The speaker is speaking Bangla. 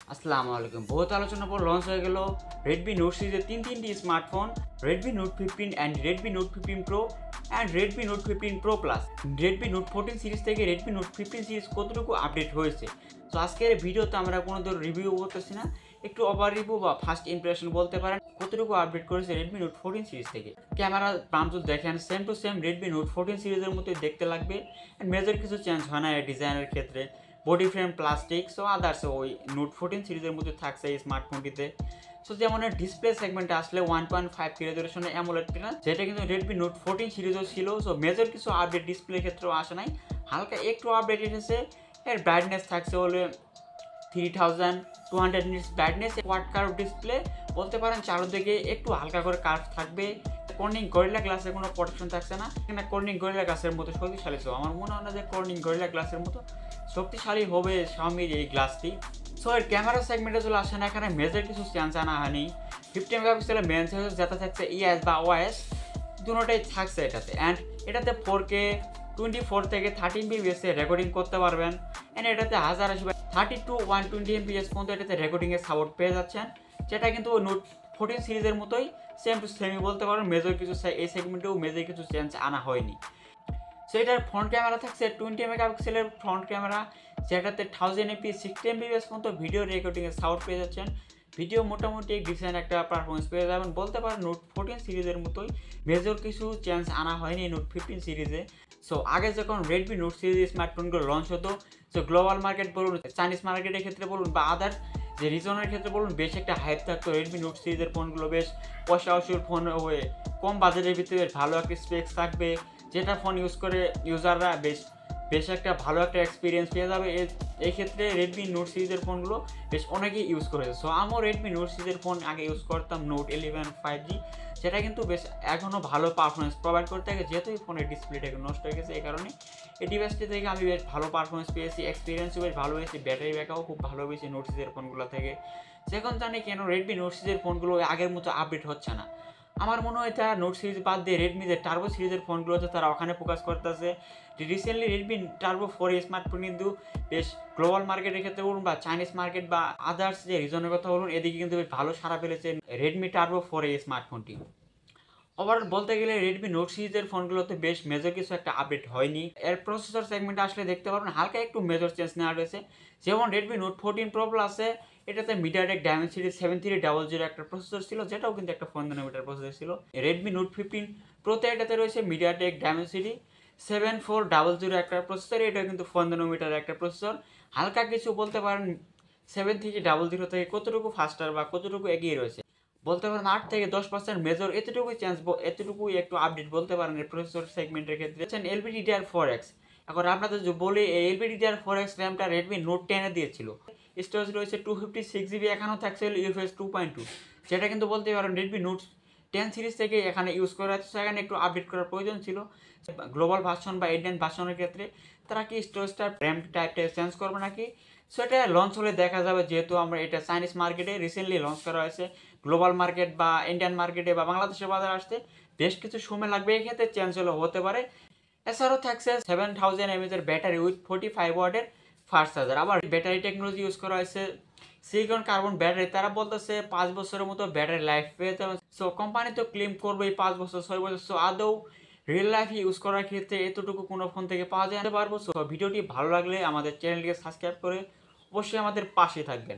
আসসালামু আলাইকুম। বহুত আলোচনার পর লঞ্চ হয়ে গেল রেডমি নোট সিরিজের তিনটি smartphone, Redmi note 15 and Redmi note 15 pro and Redmi note 15 pro plus. Redmi note 14 series থেকে রেডমি নোট 15 সিরিজ কতটুকু আপডেট হয়েছে। তো আজকের ভিডিওতে আমরা কোনো ধরনের রিভিউ করতেছি না, একটু ওভার রিভিউ বা ফার্স্ট ইমপ্রেশন বলতে পারেন কতটুকু আপডেট করেছে রেডমি নোট 14 সিরিজ থেকে। ক্যামেরা প্রান্ত দেখেন same to same Redmi note 14 সিরিজের মতোই দেখতে লাগবে, মেজর কিছু চেঞ্জ হয় না এই ডিজাইনের ক্ষেত্রে। Body frame plastic, so others ওই নোট 14 সিরিজের মধ্যে থাকছে এই স্মার্টফোনটিতে। সো যেমন ডিসপ্লে সেগমেন্টে আসলে 1.5 রেজোলিউশনের অ্যামোলেড প্যানেল, যেটা কিন্তু রেডমি নোট 14 সিরিজও ছিল। সো মেজর কিছু আপডেট ডিসপ্লে ক্ষেত্রেও আসে নাই, হালকা একটু আপডেট এসেছে। এর ব্রাইটনেস থাকছে হলে 3200 nits brightness, quad curve display বলতে পারেন। চারদিকে একটু হালকা করে কার্ভ থাকবে। কর্নিং গরিলা গ্লাসের কোনো প্রোটেকশন থাকছে না, কিনা কর্নিং গরিলা গ্লাসের মতো শক্তিশালী। সো আমার মনে হয় না যে কর্নিং গরিলা গ্লাসের মতো শক্তিশালী হবে শাওমির এই গ্লাসটি। সো এর ক্যামেরা সেগমেন্টে চলে আসে না, এখানে মেজর কিছু চেঞ্জ আনা হয়নি। 50 মেগাপিক্সেলের মেন সেন্সর যেটা থাকছে ইএস বা ওএস দুটোটাই থাকছে এটাতে। অ্যান্ড এটাতে 4K 24 থেকে 13 mbps এ রেকর্ডিং করতে পারবেন। অ্যান্ড এটাতে 1080 বাই 32 120 mbps পর্যন্ত এটাতে রেকর্ডিংয়ের সাপোর্ট পেয়ে যাচ্ছেন, যেটা কিন্তু নোট 14 সিরিজের মতোই সেম টু সেমই বলতে পারেন। মেজর কিছু এই সেগমেন্টেও মেজর কিছু চেঞ্জ আনা হয়নি। সো এটার ফ্রন্ট ক্যামেরা থাকছে 20 মেগাপিক্সেলের ফ্রন্ট ক্যামেরা, যেটাতে 1080p 60 mbps পর্যন্ত ভিডিও রেকর্ডিংয়ের সাপোর্ট পেয়ে যাচ্ছেন। ভিডিও মোটামুটি ডিসেন্ট একটা পারফরমেন্স পেয়ে যাবেন বলতে পারেন। নোট 14 সিরিজের মতোই মেজর কিছু চেঞ্জ আনা হয়নি নোট 15 সিরিজে। সো আগে যখন রেডমি নোট সিরিজ স্মার্টফোনগুলো লঞ্চ হতো, সো গ্লোবাল মার্কেট বলুন, চাইনিজ মার্কেটের ক্ষেত্রে বলুন বা আদার যে রিজনের ক্ষেত্রে বলুন, বেশ একটা হাইপ থাকতো রেডমি নোট সিরিজের ফোনগুলো। বেশ পয়সা অসুর ফোন হয়ে কম বাজেটের ভিতরে ভালো একটা স্পেক্স থাকবে, যেটা ফোন ইউজ করে ইউজাররা বেশ একটা ভালো একটা এক্সপিরিয়েন্স পেয়ে যাবে। এই ক্ষেত্রে রেডমি নোট সিরিজের ফোনগুলো বেশ অনেকেই ইউজ করেছে। সো আমিও রেডমি নোট সিরিজের ফোন আগে ইউজ করতাম, নোট 11 5G, সেটা কিন্তু বেশ এখনও ভালো পারফরমেন্স প্রোভাইড করতে থাকে। যেহেতু এই ফোনের ডিসপ্লেটা একটু নষ্ট হয়ে গেছে, এই কারণে এই ডিভাইসটি থেকে আমি বেশ ভালো পারফরমেন্স পেয়েছি, এক্সপিরিয়েন্সও বেশ ভালো হয়েছে, ব্যাটারি ব্যাকআপও খুব ভালো হয়েছে নোট সিরিজের ফোনগুলো থেকে। সেখন জানি কেন রেডমি নোট সিরিজের ফোনগুলো আগের মতো আপডেট হচ্ছে না। আমার মনে হয় তারা নোট সিরিজ বাদ দিয়ে রেডমি যে টার্বো সিরিজের ফোনগুলো আছে তারা ওখানে ফোকাস করতেছে। রিসেন্টলি রেডমি টার্বো 4 স্মার্টফোন কিন্তু বেশ গ্লোবাল মার্কেটের ক্ষেত্রে বলুন বা চাইনিজ মার্কেট বা আদার্স যে রিজনের কথা বলুন, এদিকে কিন্তু বেশ ভালো সাড়া ফেলেছে রেডমি টার্বো 4 স্মার্টফোনটি। ওভারঅল বলতে গেলে রেডমি নোট সিরিজের ফোনগুলোতে বেশ মেজর কিছু একটা আপডেট হয়নি। এর প্রসেসর সেগমেন্টে আসলে দেখতে পারবেন হালকা একটু মেজর চেঞ্জ নেওয়া রয়েছে। যেমন রেডমি নোট 14 প্রো প্লাসে এটাতে মিডিয়াটেক ডায়মেনসিটি 7300 একটা প্রসেসর ছিল, যেটাও কিন্তু একটা 4 ন্যানোমিটার প্রসেসর ছিল। রেডমি নোট 15 প্রোতে এটাতে রয়েছে মিডিয়াটেক ডায়মেনসিটি 7400 একটা প্রসেসর, এটাও কিন্তু 4 ন্যানোমিটার একটা প্রসেসর। হালকা কিছু বলতে পারেন 7300 থেকে কতটুকু ফাস্টার বা কতটুকু এগিয়ে রয়েছে বলতে পারেন 8 থেকে 10% মেজর, এতটুকুই চেঞ্জ, এতটুকুই একটু আপডেট বলতে পারেন এর প্রসেসর সেগমেন্টের ক্ষেত্রে। LPDDR4X। এখন আপনাদের যে বলি এই LPDDR4X র্যামটা রেডমি নোট 10 এ দিয়েছিল। স্টোরেজ রয়েছে 256GB, এখানেও থাকছে UFS 2.2, যেটা কিন্তু বলতে পারেন রেডমি নোট 10 সিরিজ থেকে এখানে ইউজ করা হচ্ছে। সেখানে একটু আপডেট করার প্রয়োজন ছিল। গ্লোবাল ভার্সন বা ইন্ডিয়ান ভার্সনের ক্ষেত্রে তারা কি স্টোরেজটা র্যাম টাইপটা চেঞ্জ করবে নাকি, সো এটা লঞ্চ হলে দেখা যাবে। যেহেতু আমরা এটা চাইনিজ মার্কেটে রিসেন্টলি লঞ্চ করা হয়েছে, গ্লোবাল মার্কেট বা ইন্ডিয়ান মার্কেটে বা বাংলাদেশের বাজারে আসতে বেশ কিছু সময় লাগবে, এই ক্ষেত্রে চেঞ্জ হতে পারে। এছাড়াও থাকছে 7000 mAh এর ব্যাটারি উইথ 45 ওয়াটের ফাস্ট চার্জার। আবার ব্যাটারি টেকনোলজি ইউজ করা হয়েছে সিলিকন কার্বন ব্যাটারি। তারা বলতেছে 5 বছরের মতো ব্যাটারি লাইফ পেতে হবে। সো কোম্পানি তো ক্লেম করবে 5 বছর 6 বছর। সো আদৌ রিয়েল লাইফে ইউজ করার ক্ষেত্রে এতটুকু কোনো ফোন থেকে পাওয়া যেতে পারবো। সো ভিডিওটি ভালো লাগলে আমাদের চ্যানেলটিকে সাবস্ক্রাইব করে অবশ্যই আমাদের পাশে থাকবেন।